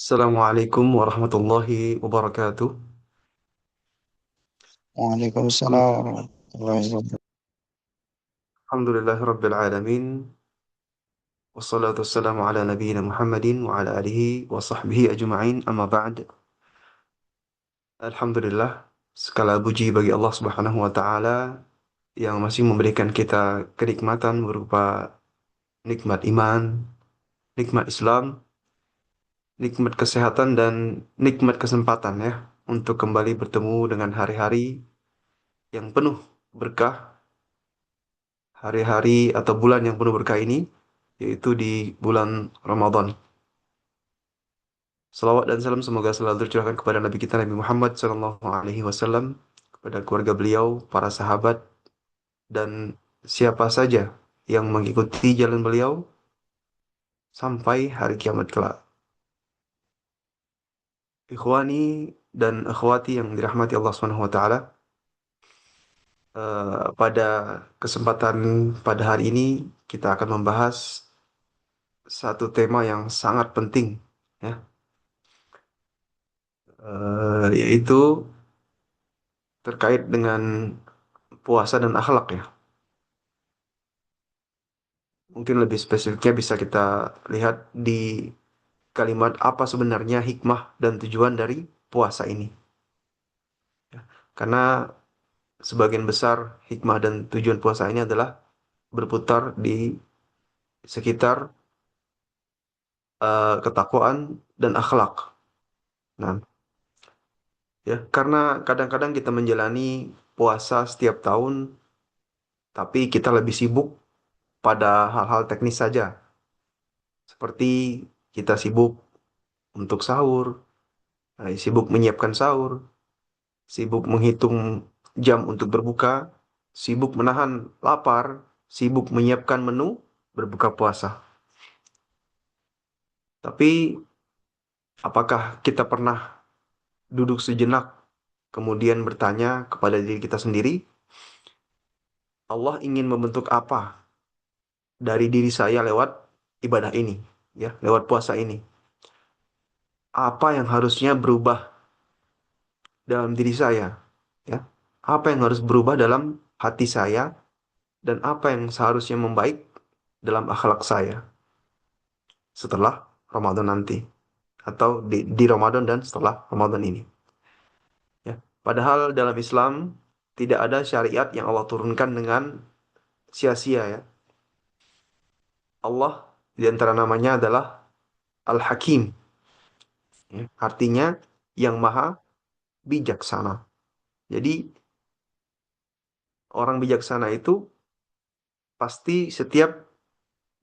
Assalamualaikum warahmatullahi wabarakatuh. Waalaikumsalam Alham- warahmatullahi wabarakatuh. Alhamdulillahirabbil alamin. Wassalatu wassalamu ala nabiyyina Muhammadin wa ala alihi wa sahbihi ajma'in. Amma ba'd. Alhamdulillah, segala puji bagi Allah Subhanahu wa taala yang masih memberikan kita kenikmatan berupa nikmat iman, nikmat Islam, nikmat kesehatan dan nikmat kesempatan ya untuk kembali bertemu dengan hari-hari yang penuh berkah, hari-hari atau bulan yang penuh berkah ini, yaitu di bulan Ramadan. Salawat dan salam semoga selalu tercurahkan kepada Nabi kita Nabi Muhammad SAW, kepada keluarga beliau, para sahabat, dan siapa saja yang mengikuti jalan beliau sampai hari kiamat kelak. Ikhwani dan akhwati yang dirahmati Allah Subhanahu wa taala, pada kesempatan pada hari ini kita akan membahas satu tema yang sangat penting ya, yaitu terkait dengan puasa dan akhlak ya. Mungkin lebih spesifiknya bisa kita lihat di kalimat apa sebenarnya hikmah dan tujuan dari puasa ini. Ya. Karena sebagian besar hikmah dan tujuan puasa ini adalah berputar di sekitar ketakwaan dan akhlak. Nah, ya karena kadang-kadang kita menjalani puasa setiap tahun, tapi kita lebih sibuk pada hal-hal teknis saja, seperti kita sibuk untuk sahur, sibuk menyiapkan sahur, sibuk menghitung jam untuk berbuka, sibuk menahan lapar, sibuk menyiapkan menu berbuka puasa. Tapi apakah kita pernah duduk sejenak kemudian bertanya kepada diri kita sendiri, Allah ingin membentuk apa dari diri saya lewat ibadah ini, ya, lewat puasa ini? Apa yang harusnya berubah dalam diri saya, ya? Apa yang harus berubah dalam hati saya dan apa yang seharusnya membaik dalam akhlak saya setelah Ramadan nanti atau di Ramadan dan setelah Ramadan ini ya. Padahal dalam Islam tidak ada syariat yang Allah turunkan dengan sia-sia ya. Allah di antara namanya adalah Al-Hakim ya. Artinya yang maha bijaksana. Jadi orang bijaksana itu pasti setiap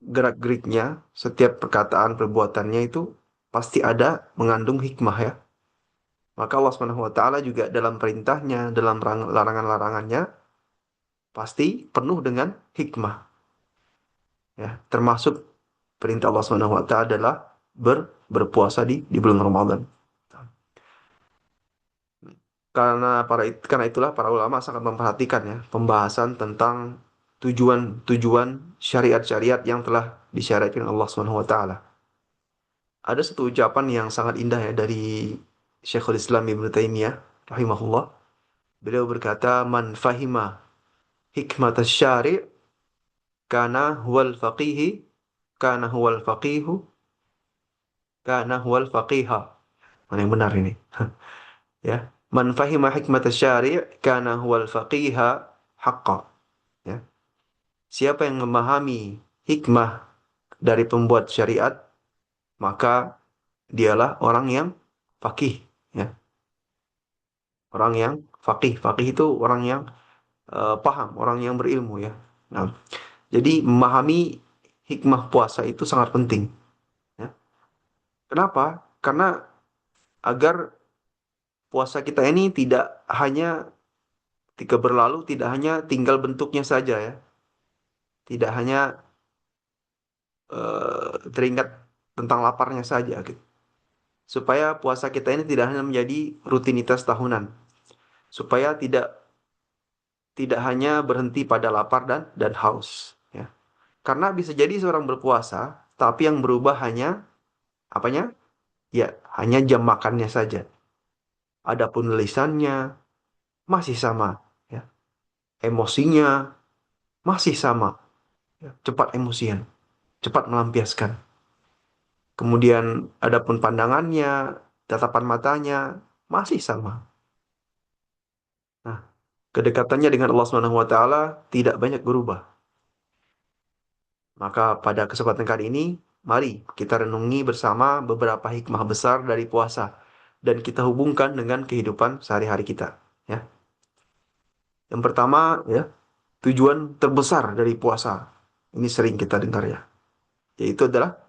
gerak-geriknya, setiap perkataan perbuatannya itu pasti ada mengandung hikmah ya. Maka Allah Subhanahu wa taala juga dalam perintahnya, dalam larangan-larangannya pasti penuh dengan hikmah ya. Termasuk perintah Allah Subhanahu wa taala adalah berpuasa di bulan Ramadan. Karena itulah para ulama sangat memperhatikan ya pembahasan tentang tujuan-tujuan syariat-syariat yang telah disyariatkan Allah Subhanahu wa taala. Ada satu ucapan yang sangat indah ya dari Syekhul Islam Ibnu Taimiyah rahimahullah. Beliau berkata, "Man fahima hikmat syari' kana huwal faqihi, kana huwal faqihu, kana huwal faqiha." Mana yang benar ini? Ya. Man fahima hikmat syari' kana huwal faqiha haqqa. Ya. Siapa yang memahami hikmah dari pembuat syariat, maka dialah orang yang faqih. Ya. Orang yang faqih. Faqih itu orang yang paham, orang yang berilmu ya. Nah, jadi memahami hikmah puasa itu sangat penting. Ya. Kenapa? Karena agar puasa kita ini tidak hanya ketika berlalu, tidak hanya tinggal bentuknya saja ya. Tidak hanya teringat tentang laparnya saja gitu. Supaya puasa kita ini tidak hanya menjadi rutinitas tahunan. Supaya tidak tidak hanya berhenti pada lapar dan haus ya. Karena bisa jadi seorang berpuasa, tapi yang berubah hanya apanya? Ya, hanya jam makannya saja. Adapun lisannya masih sama, ya. Emosinya masih sama, ya. Cepat emosian, cepat melampiaskan. Kemudian adapun pandangannya, tatapan matanya masih sama. Nah, kedekatannya dengan Allah Subhanahu wa taala tidak banyak berubah. Maka pada kesempatan kali ini, mari kita renungi bersama beberapa hikmah besar dari puasa dan kita hubungkan dengan kehidupan sehari-hari kita, ya. Yang pertama, ya, tujuan terbesar dari puasa. Ini sering kita dengar, ya, yaitu adalah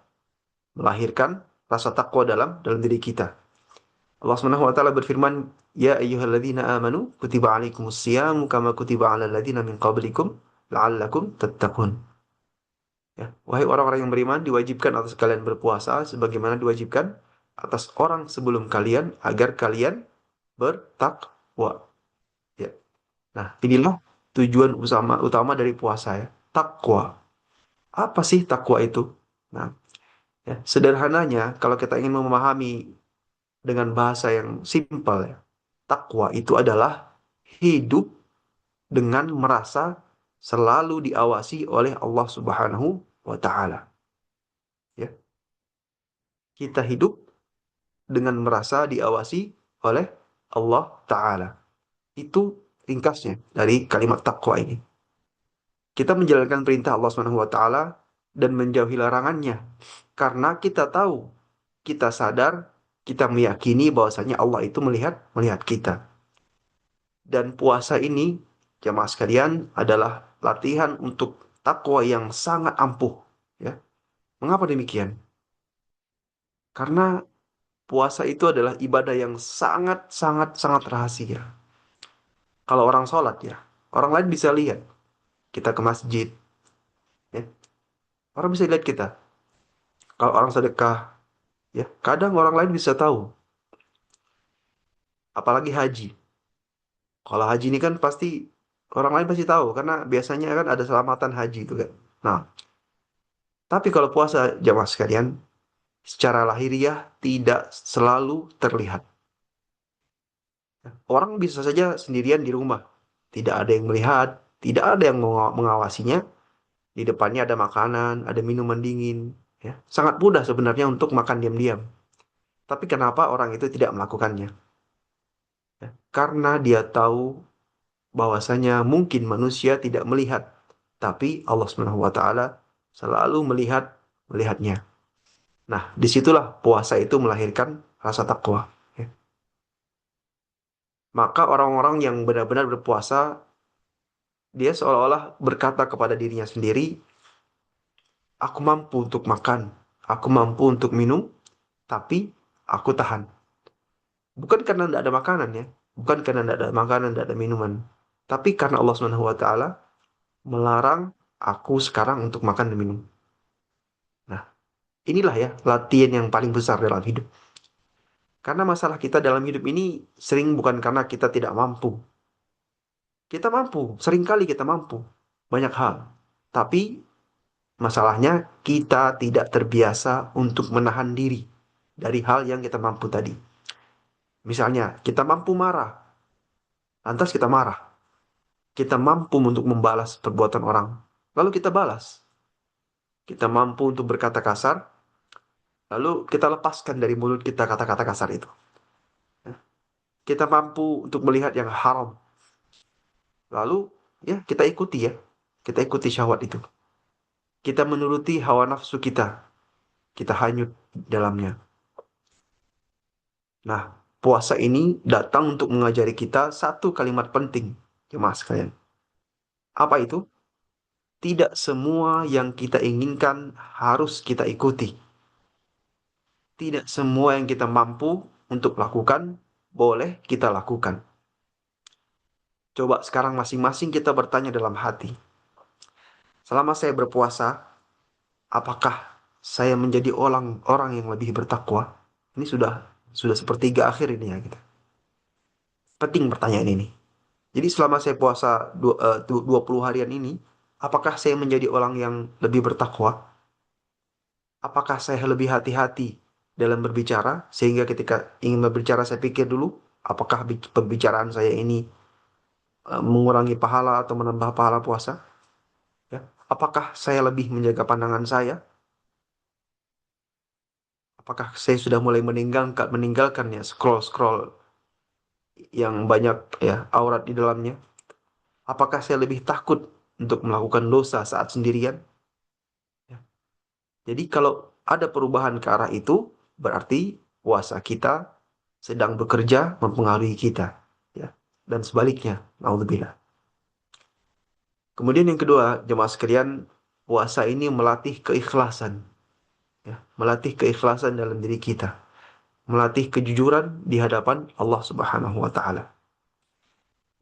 melahirkan rasa takwa dalam diri kita. Allah Subhanahu wa taala berfirman, "Ya ayyuhalladzina amanu kutiba alaikumusiyam kama kutiba alal ladzina min qablikum la'allakum tattaqun." Ya, wahai orang-orang yang beriman, diwajibkan atas kalian berpuasa sebagaimana diwajibkan atas orang sebelum kalian agar kalian bertakwa. Ya. Nah, inilah tujuan utama utama dari puasa, ya. Takwa. Apa sih takwa itu? Nah, ya, sederhananya kalau kita ingin memahami dengan bahasa yang simpel, ya, takwa itu adalah hidup dengan merasa selalu diawasi oleh Allah Subhanahu wa taala. Ya, kita hidup dengan merasa diawasi oleh Allah taala. Itu ringkasnya dari kalimat takwa ini. Kita menjalankan perintah Allah Subhanahu wa taala dan menjauhi larangannya karena kita tahu, kita sadar, kita meyakini bahwasanya Allah itu melihat melihat kita. Dan puasa ini, jamaah sekalian, adalah latihan untuk takwa yang sangat ampuh, ya. Mengapa demikian? Karena puasa itu adalah ibadah yang sangat sangat sangat rahasia. Kalau orang sholat, ya, orang lain bisa lihat kita ke masjid, ya. Orang bisa lihat kita. Kalau orang sedekah, ya, kadang orang lain bisa tahu. Apalagi haji. Kalau haji ini kan pasti orang lain pasti tahu karena biasanya kan ada selamatan haji itu kan. Nah, tapi kalau puasa, jamaah sekalian, secara lahiriah tidak selalu terlihat. Orang bisa saja sendirian di rumah, tidak ada yang melihat, tidak ada yang mengawasinya. Di depannya ada makanan, ada minuman dingin, ya. Sangat mudah sebenarnya untuk makan diam-diam. Tapi kenapa orang itu tidak melakukannya? Ya, karena dia tahu bahwasanya mungkin manusia tidak melihat, tapi Allah Subhanahu wa taala selalu melihatnya. Nah, disitulah puasa itu melahirkan rasa takwa, ya. Maka orang-orang yang benar-benar berpuasa, dia seolah-olah berkata kepada dirinya sendiri, aku mampu untuk makan, aku mampu untuk minum, tapi aku tahan. Bukan karena tidak ada makanan, ya, bukan karena tidak ada makanan, tidak ada minuman, tapi karena Allah Subhanahu wa taala melarang aku sekarang untuk makan dan minum. Nah, inilah, ya, latihan yang paling besar dalam hidup. Karena masalah kita dalam hidup ini sering bukan karena kita tidak mampu. Kita mampu, seringkali kita mampu banyak hal. Tapi masalahnya kita tidak terbiasa untuk menahan diri dari hal yang kita mampu tadi. Misalnya, kita mampu marah, lantas kita marah. Kita mampu untuk membalas perbuatan orang, lalu kita balas. Kita mampu untuk berkata kasar, lalu kita lepaskan dari mulut kita kata-kata kasar itu. Kita mampu untuk melihat yang haram, lalu, ya, kita ikuti, ya. Kita ikuti syahwat itu. Kita menuruti hawa nafsu kita. Kita hanyut di dalamnya. Nah, puasa ini datang untuk mengajari kita satu kalimat penting, jemaah sekalian. Apa itu? Tidak semua yang kita inginkan harus kita ikuti. Tidak semua yang kita mampu untuk lakukan boleh kita lakukan. Coba sekarang masing-masing kita bertanya dalam hati. Selama saya berpuasa, apakah saya menjadi orang-orang yang lebih bertakwa? Ini sudah sepertiga akhir ini, ya, kita. Penting pertanyaan ini. Jadi selama saya puasa 20 harian ini, apakah saya menjadi orang yang lebih bertakwa? Apakah saya lebih hati-hati dalam berbicara, sehingga ketika ingin berbicara saya pikir dulu, apakah pembicaraan saya ini mengurangi pahala atau menambah pahala puasa? Ya. Apakah saya lebih menjaga pandangan saya? Apakah saya sudah mulai meninggalkan ya scroll-scroll yang banyak ya aurat di dalamnya? Apakah saya lebih takut untuk melakukan dosa saat sendirian? Ya. Jadi kalau ada perubahan ke arah itu, berarti puasa kita sedang bekerja mempengaruhi kita. Ya. Dan sebaliknya, naudzubillah. Kemudian yang kedua, jemaah sekalian, puasa ini melatih keikhlasan. Ya. Melatih keikhlasan dalam diri kita. Melatih kejujuran di hadapan Allah Subhanahu wa Ta'ala.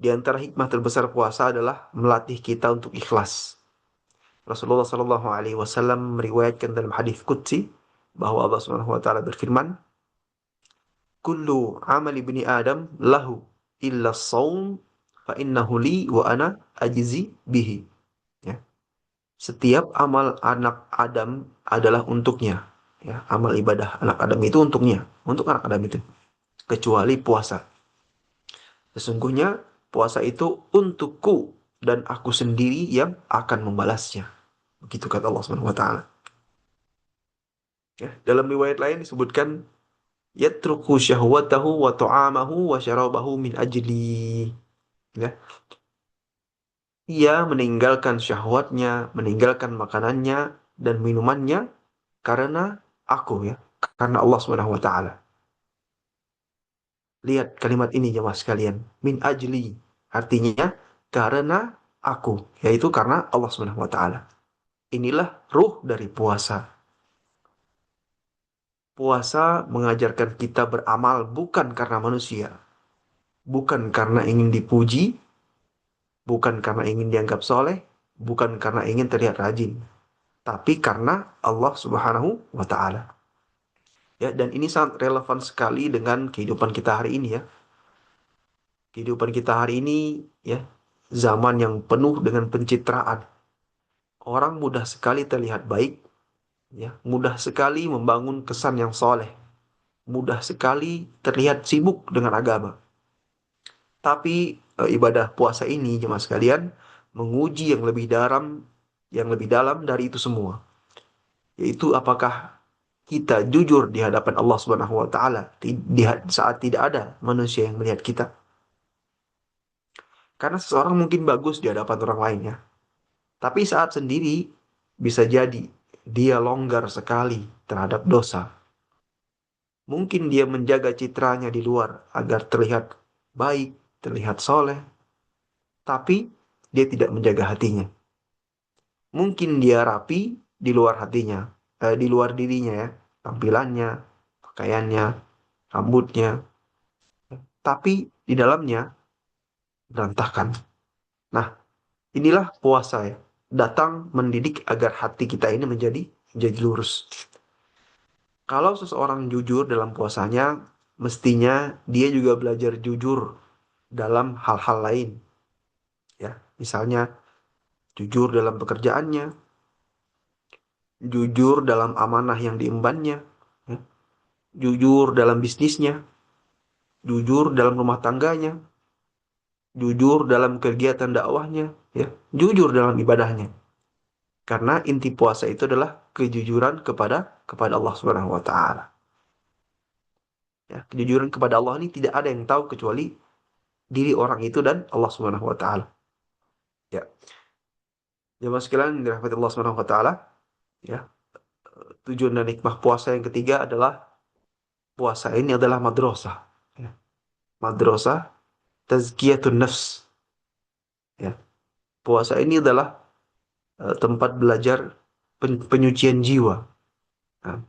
Di antara hikmah terbesar puasa adalah melatih kita untuk ikhlas. Rasulullah Shallallahu Alaihi Wasallam meriwayatkan dalam hadis qudsi bahwa Allah Subhanahu Wa Taala berfirman, "Kullu amal ibni Adam lahu illa saum fa innahu li wa ana ajzi bihi." Ya. Setiap amal anak Adam adalah untuknya. Ya, amal ibadah anak Adam itu untuknya, untuk anak Adam itu, kecuali puasa. Sesungguhnya puasa itu untukku dan aku sendiri yang akan membalasnya. Begitu kata Allah Subhanahu wa taala. Ya, dalam riwayat lain disebutkan yatruku syahwatahu wa ta'amahu wa syarabahu min ajli. Ya, ia meninggalkan syahwatnya, meninggalkan makanannya dan minumannya karena aku ya, karena Allah Subhanahu wa taala. Lihat kalimat ini jemaah sekalian, min ajli artinya karena aku, yaitu karena Allah Subhanahu wa taala. Inilah ruh dari puasa. Puasa mengajarkan kita beramal bukan karena manusia, bukan karena ingin dipuji, bukan karena ingin dianggap soleh, bukan karena ingin terlihat rajin, tapi karena Allah Subhanahu wa Ta'ala. Ya, dan ini sangat relevan sekali dengan kehidupan kita hari ini ya. Kehidupan kita hari ini ya, zaman yang penuh dengan pencitraan. Orang mudah sekali terlihat baik, ya, mudah sekali membangun kesan yang soleh, mudah sekali terlihat sibuk dengan agama. Tapi ibadah puasa ini jemaah sekalian menguji yang lebih dalam dari itu semua, yaitu apakah kita jujur di hadapan Allah Subhanahu wa taala saat tidak ada manusia yang melihat kita. Karena seseorang mungkin bagus di hadapan orang lainnya, tapi saat sendiri bisa jadi dia longgar sekali terhadap dosa. Mungkin dia menjaga citranya di luar agar terlihat baik, terlihat soleh, tapi dia tidak menjaga hatinya. Mungkin dia rapi di luar hatinya, di luar dirinya ya, tampilannya, pakaiannya, rambutnya, tapi di dalamnya berantakan. Nah, inilah puasa ya, datang mendidik agar hati kita ini menjadi lurus. Kalau seseorang jujur dalam puasanya, mestinya dia juga belajar jujur dalam hal-hal lain, ya. Misalnya jujur dalam pekerjaannya, jujur dalam amanah yang diembannya, ya. Jujur dalam bisnisnya, jujur dalam rumah tangganya, jujur dalam kegiatan dakwahnya, ya, jujur dalam ibadahnya. Karena inti puasa itu adalah kejujuran kepada Allah Subhanahu wa taala. Ya, kejujuran kepada Allah ini tidak ada yang tahu kecuali diri orang itu dan Allah Subhanahu wa taala. Ya, jemaah sekalian yang dirahmati Allah Subhanahu wa taala, ya. Tujuan dan hikmah puasa yang ketiga adalah puasa ini adalah madrasah. Ya. Madrasah tazkiyatun nafs. Ya. Puasa ini adalah tempat belajar penyucian jiwa. Nah,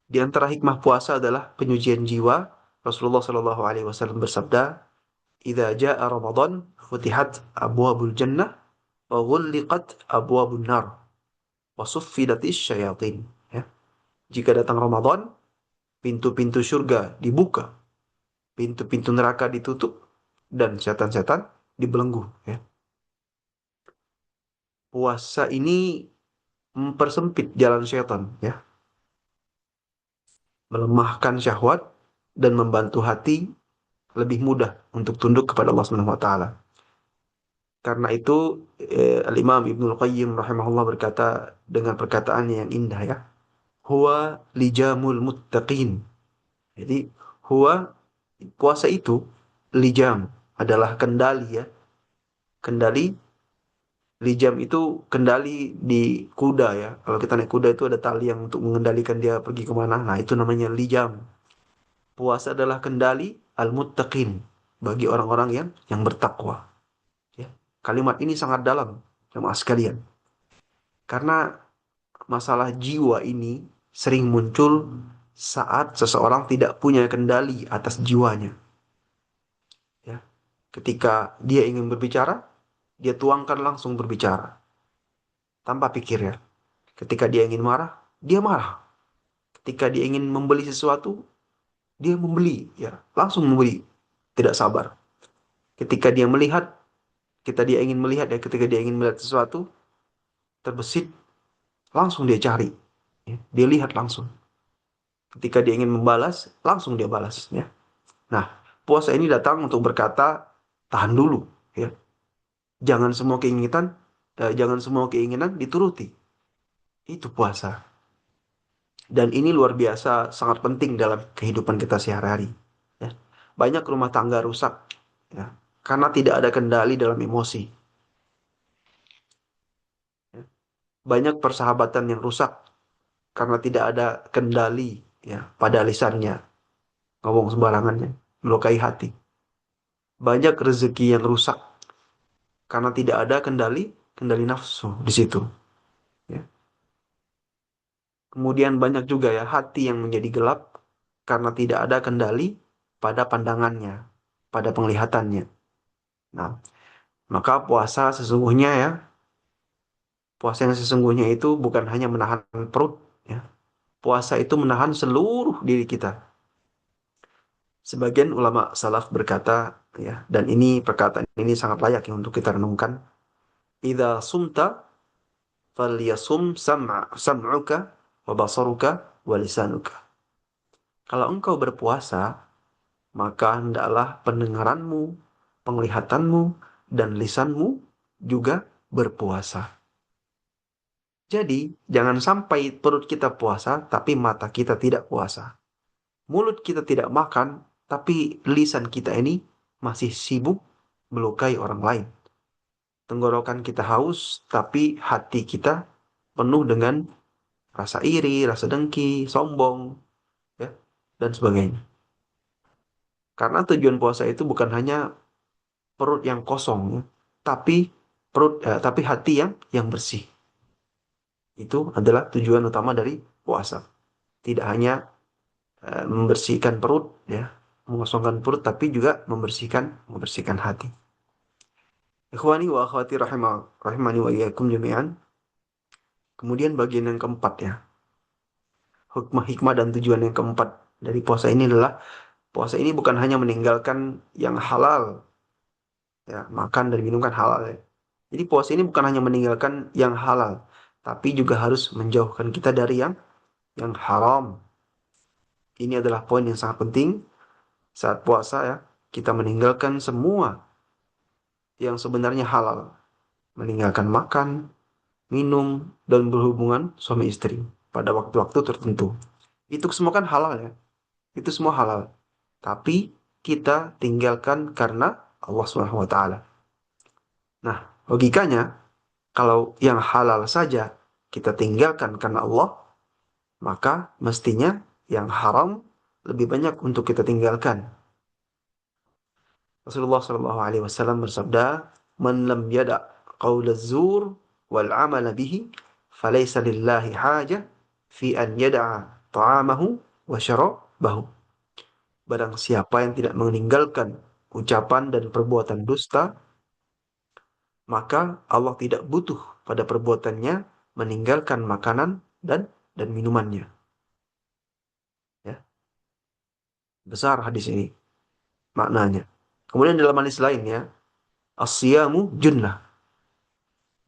di antara hikmah puasa adalah penyucian jiwa. Rasulullah Shallallahu Alaihi Wasallam bersabda, "Idza jaa Ramadan, futihat abwabul jannah, wa ghulliqat abwabun nar, wa suffidatis syayatin." Ya. Jika datang Ramadan, pintu-pintu surga dibuka, pintu-pintu neraka ditutup, dan setan-setan dibelenggu. Ya. Puasa ini mempersempit jalan setan. Ya. melemahkan syahwat, dan membantu hati lebih mudah untuk tunduk kepada Allah Subhanahu wa taala. Karena itu Al-Imam Ibnul Qayyim rahimahullah berkata dengan perkataan yang indah ya, huwa lijamul muttaqin. Jadi huwa, puasa itu, lijam adalah kendali ya, kendali. Lijam itu kendali di kuda ya. Kalau kita naik kuda itu ada tali yang untuk mengendalikan dia pergi kemana. Nah itu namanya lijam. Puasa adalah kendali al-muttaqin, bagi orang-orang yang bertakwa. Ya. Kalimat ini sangat dalam, jemaah sekalian. Karena masalah jiwa ini sering muncul saat seseorang tidak punya kendali atas jiwanya. Ya. Ketika dia ingin berbicara, dia tuangkan langsung berbicara tanpa pikir ya. Ketika dia ingin marah, dia marah. Ketika dia ingin membeli sesuatu, dia membeli ya, langsung membeli, tidak sabar. Ketika dia melihat, dia ingin melihat ya, ketika dia ingin melihat sesuatu terbesit, langsung dia cari. Ya. Dia lihat langsung. Ketika dia ingin membalas, langsung dia balas ya. Nah, puasa ini datang untuk berkata, tahan dulu ya. Jangan semua keinginan dituruti. Itu puasa. Dan ini luar biasa, sangat penting dalam kehidupan kita sehari-hari. Ya. Banyak rumah tangga rusak ya, karena tidak ada kendali dalam emosi. Ya. Banyak persahabatan yang rusak karena tidak ada kendali ya pada lisannya, ngomong sembarangannya, melukai hati. Banyak rezeki yang rusak karena tidak ada kendali nafsu di situ. Ya. Kemudian banyak juga ya hati yang menjadi gelap karena tidak ada kendali pada pandangannya, pada penglihatannya. Nah, maka puasa yang sesungguhnya itu bukan hanya menahan perut, ya. Puasa itu menahan seluruh diri kita. Sebagian ulama salaf berkata, ya, dan ini perkataan ini sangat layak ya untuk kita renungkan. Idza sumta falyasum sam'uka wa basaruka wa lisanuka. Kalau engkau berpuasa, maka hendaklah pendengaranmu, penglihatanmu, dan lisanmu juga berpuasa. Jadi, jangan sampai perut kita puasa, tapi mata kita tidak puasa. Mulut kita tidak makan, tapi lisan kita ini masih sibuk melukai orang lain. Tenggorokan kita haus, tapi hati kita penuh dengan rasa iri, rasa dengki, sombong, ya, dan sebagainya. Karena tujuan puasa itu bukan hanya perut yang kosong, ya, tapi tapi hati yang bersih. Itu adalah tujuan utama dari puasa. Tidak hanya membersihkan perut ya, mengosongkan perut, tapi juga membersihkan hati. Ikhwani wa akhwati rahimani wa iyyakum jami'an. Kemudian bagian yang keempat ya, hikmah dan tujuan yang keempat dari puasa ini adalah puasa ini bukan hanya meninggalkan yang halal ya, makan dan minum kan halal ya. Jadi puasa ini bukan hanya meninggalkan yang halal, tapi juga harus menjauhkan kita dari yang haram. Ini adalah poin yang sangat penting saat puasa ya. Kita meninggalkan semua yang sebenarnya halal, meninggalkan makan, minum, dan berhubungan suami istri pada waktu-waktu tertentu. Itu semua kan halal ya. Itu semua halal. Tapi kita tinggalkan karena Allah Subhanahu wa taala. Nah, logikanya kalau yang halal saja kita tinggalkan karena Allah, maka mestinya yang haram lebih banyak untuk kita tinggalkan. Rasulullah Shallallahu Alaihi Wasallam bersabda, "Man lam yada qaul zur wal amal bihi, falaysa lillahi haja fi an yada'a ta'amahu wa syarabahu." Barang siapa yang tidak meninggalkan ucapan dan perbuatan dusta, maka Allah tidak butuh pada perbuatannya meninggalkan makanan dan minumannya. Ya, besar hadis ini maknanya. Kemudian dalam hadis lainnya, as-siyamu junnah.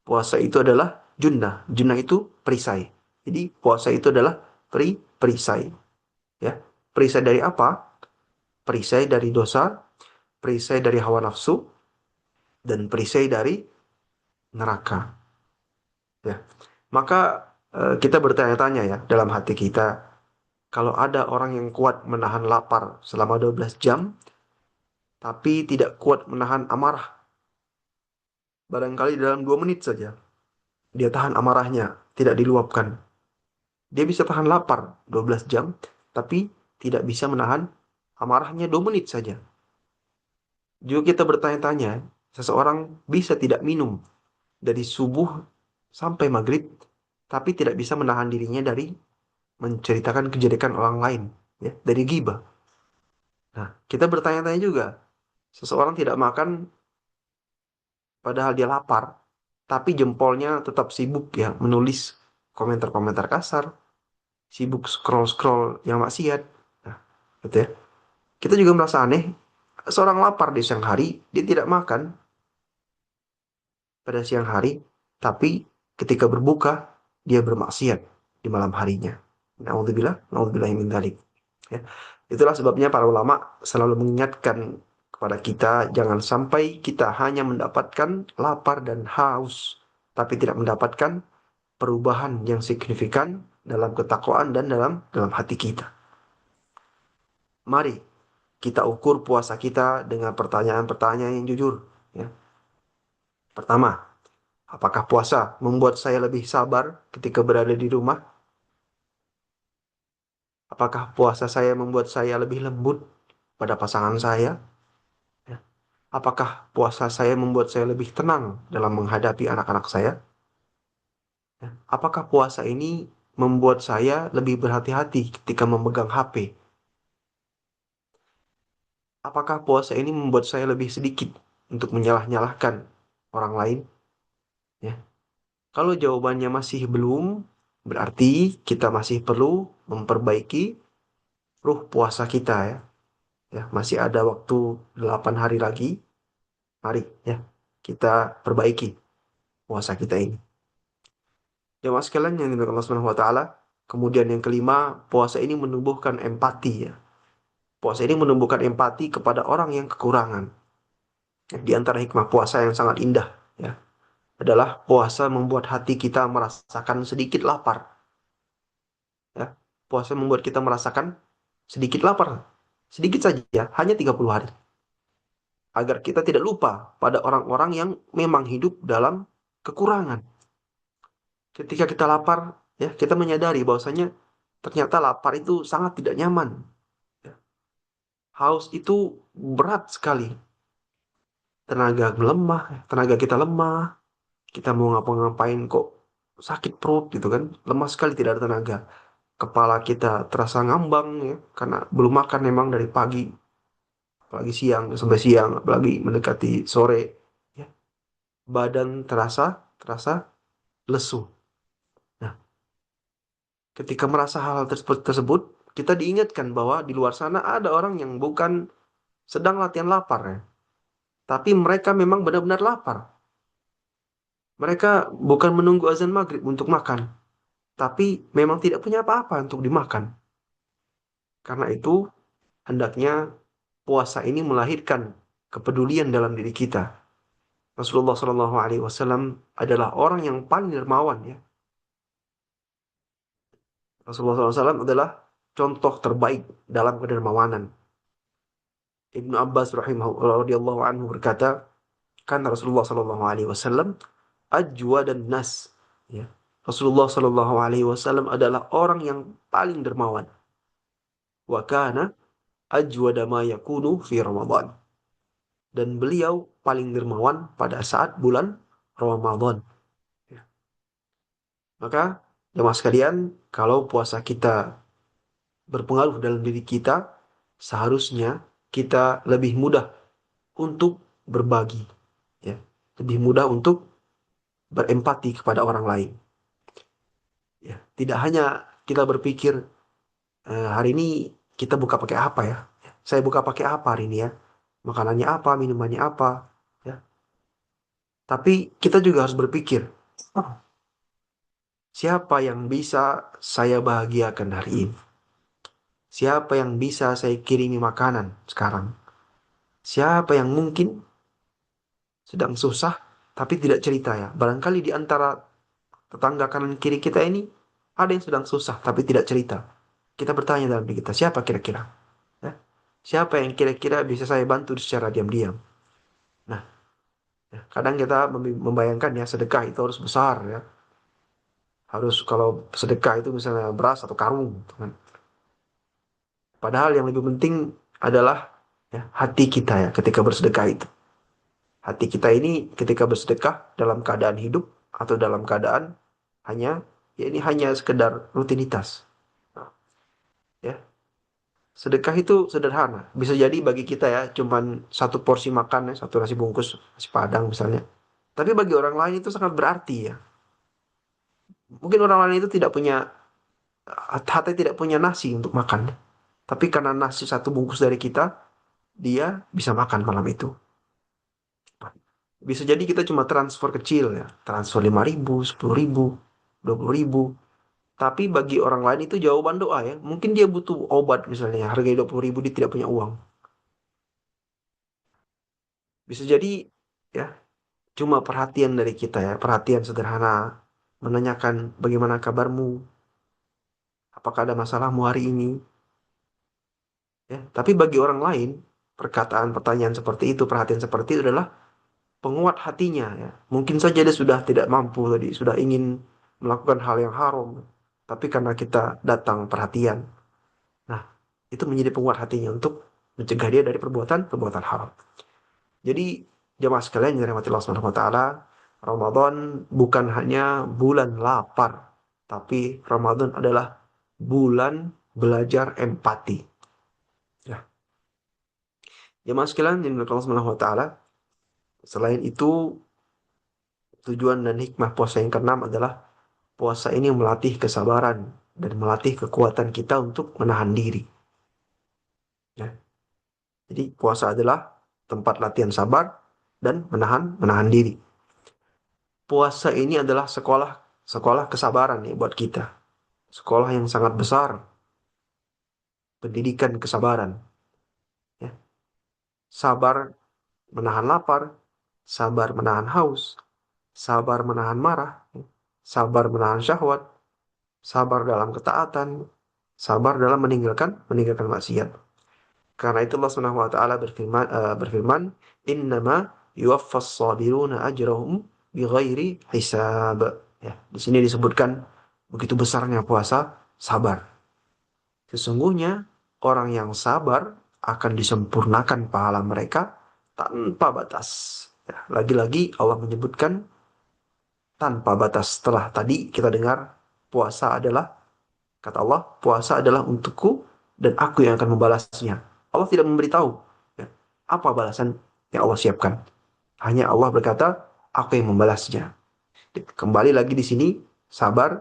Puasa itu adalah junnah. Junnah itu perisai. Jadi puasa itu adalah perisai. Ya, perisai dari apa? Perisai dari dosa, perisai dari hawa nafsu, dan perisai dari neraka. Ya, maka kita bertanya-tanya ya dalam hati kita, kalau ada orang yang kuat menahan lapar selama 12 jam, tapi tidak kuat menahan amarah, barangkali dalam 2 menit saja, dia tahan amarahnya, tidak diluapkan. Dia bisa tahan lapar 12 jam, tapi tidak bisa menahan amarahnya 2 menit saja. Juga kita bertanya-tanya, seseorang bisa tidak minum dari subuh sampai maghrib, tapi tidak bisa menahan dirinya dari menceritakan kejelekan orang lain, ya, dari ghibah. Nah, kita bertanya-tanya juga, seseorang tidak makan padahal dia lapar, tapi jempolnya tetap sibuk ya menulis komentar-komentar kasar, sibuk scroll-scroll yang maksiat. Nah, gitu ya. Kita juga merasa aneh, seorang lapar di siang hari, dia tidak makan pada siang hari, tapi ketika berbuka, dia bermaksiat di malam harinya. Nauzubillah, naudzubillah min dzalik. Ya. Itulah sebabnya para ulama selalu mengingatkan kepada kita, jangan sampai kita hanya mendapatkan lapar dan haus, tapi tidak mendapatkan perubahan yang signifikan dalam ketakwaan dan dalam hati kita. Mari kita ukur puasa kita dengan pertanyaan-pertanyaan yang jujur. Ya. Pertama, apakah puasa membuat saya lebih sabar ketika berada di rumah? Apakah puasa saya membuat saya lebih lembut pada pasangan saya? Ya. Apakah puasa saya membuat saya lebih tenang dalam menghadapi anak-anak saya? Ya. Apakah puasa ini membuat saya lebih berhati-hati ketika memegang HP? Apakah puasa ini membuat saya lebih sedikit untuk menyalah-nyalahkan orang lain? Ya. Kalau jawabannya masih belum, berarti kita masih perlu memperbaiki ruh puasa kita ya. Ya, masih ada waktu 8 hari lagi. Mari ya, kita perbaiki puasa kita ini. Jemaah sekalian yang dimuliakan Allah Subhanahu wa taala. Kemudian yang kelima, puasa ini menumbuhkan empati ya. Puasa ini menumbuhkan empati kepada orang yang kekurangan. Di antara hikmah puasa yang sangat indah ya, adalah puasa membuat hati kita merasakan sedikit lapar ya. Puasa membuat kita merasakan sedikit lapar. Sedikit saja, hanya 30 hari. Agar kita tidak lupa pada orang-orang yang memang hidup dalam kekurangan. Ketika kita lapar, ya, kita menyadari bahwasanya ternyata lapar itu sangat tidak nyaman. Ya. Haus itu berat sekali. Tenaga melemah, tenaga kita lemah. Kita mau ngapa-ngapain kok sakit perut gitu kan. Lemah sekali, tidak ada tenaga. Kepala kita terasa ngambang ya, karena belum makan memang dari pagi, apalagi siang sampai siang, apalagi mendekati sore. Ya. Badan terasa terasa lesu. Nah, ketika merasa hal tersebut, kita diingatkan bahwa di luar sana ada orang yang bukan sedang latihan lapar ya. Tapi mereka memang benar-benar lapar. Mereka bukan menunggu azan maghrib untuk makan. Tapi memang tidak punya apa-apa untuk dimakan. Karena itu, hendaknya puasa ini melahirkan kepedulian dalam diri kita. Rasulullah SAW adalah orang yang paling dermawan ya. Rasulullah SAW adalah contoh terbaik dalam kedermawanan. Ibnu Abbas radhiyallahu anhu berkata, kan Rasulullah sallallahu alaihi wasallam ajwa dan nas. Ya. Rasulullah sallallahu alaihi wasallam adalah orang yang paling dermawan. Wa kana ajwada ma yakunu fi Ramadan. Dan beliau paling dermawan pada saat bulan Ramadan. Ya. Maka jemaah sekalian, kalau puasa kita berpengaruh dalam diri kita, seharusnya kita lebih mudah untuk berbagi, ya. Lebih mudah untuk berempati kepada orang lain. Ya, tidak hanya kita berpikir hari ini kita buka pakai apa ya? Saya buka pakai apa hari ini ya? Makanannya apa, minumannya apa, ya. Tapi kita juga harus berpikir, "Oh, siapa yang bisa saya bahagiakan hari ini? Siapa yang bisa saya kirimi makanan sekarang? Siapa yang mungkin sedang susah tapi tidak cerita ya? Barangkali di antara tetangga kanan kiri kita ini ada yang sedang susah tapi tidak cerita. Kita bertanya dalam diri kita, siapa kira-kira? Ya? Siapa yang kira-kira bisa saya bantu secara diam-diam? Nah, ya, kadang kita membayangkan ya sedekah itu harus besar ya. Harus kalau sedekah itu misalnya beras atau karung, gitu kan. Padahal yang lebih penting adalah ya, hati kita ya ketika bersedekah itu. Hati kita ini ketika bersedekah dalam keadaan hidup atau dalam keadaan hanya ya ini hanya sekedar rutinitas. Nah, ya, sedekah itu sederhana. Bisa jadi bagi kita ya cuman satu porsi makan ya, satu nasi bungkus, nasi padang misalnya. Tapi bagi orang lain itu sangat berarti ya. Mungkin orang lain itu tidak punya hati tidak punya nasi untuk makan. Tapi karena nasi satu bungkus dari kita, dia bisa makan malam itu. Bisa jadi kita cuma transfer kecil ya, transfer 5.000, 10.000, 20.000. Tapi bagi orang lain itu jawaban doa ya. Mungkin dia butuh obat misalnya, harga 20.000 dia tidak punya uang. Bisa jadi ya cuma perhatian dari kita ya, perhatian sederhana, menanyakan bagaimana kabarmu, apakah ada masalahmu hari ini, ya. Tapi bagi orang lain, perkataan pertanyaan seperti itu, perhatian seperti itu adalah penguat hatinya ya. Mungkin saja dia sudah tidak mampu tadi, sudah ingin melakukan hal yang haram, tapi karena kita datang perhatian, nah itu menjadi penguat hatinya untuk mencegah dia dari perbuatan haram. Jadi jemaah sekalian yang dirahmati Allah Subhanahu wa taala, Ramadan bukan hanya bulan lapar, tapi Ramadan adalah bulan belajar empati. Ya, jemaah sekalian yang dirahmati Allah Subhanahu wa taala, selain itu tujuan dan hikmah puasa yang keenam adalah puasa ini melatih kesabaran dan melatih kekuatan kita untuk menahan diri. Ya. Jadi puasa adalah tempat latihan sabar dan menahan diri. Puasa ini adalah sekolah sekolah kesabaran ya buat kita. Sekolah yang sangat besar, pendidikan kesabaran. Ya. Sabar menahan lapar, sabar menahan haus, sabar menahan marah, ya. Sabar menahan syahwat, sabar dalam ketaatan, sabar dalam meninggalkan maksiat. Karena itu Allah Subhanahu wa taala berfirman, "Innama yuwaffas sabiruna ajrahum bighairi hisab." Ya, di sini disebutkan begitu besarnya puasa, sabar. Sesungguhnya orang yang sabar akan disempurnakan pahala mereka tanpa batas. Ya, lagi-lagi Allah menyebutkan tanpa batas. Setelah tadi kita dengar puasa adalah, kata Allah, puasa adalah untukku dan aku yang akan membalasnya. Allah tidak memberitahu ya, apa balasan yang Allah siapkan. Hanya Allah berkata, aku yang membalasnya. Kembali lagi di sini, sabar.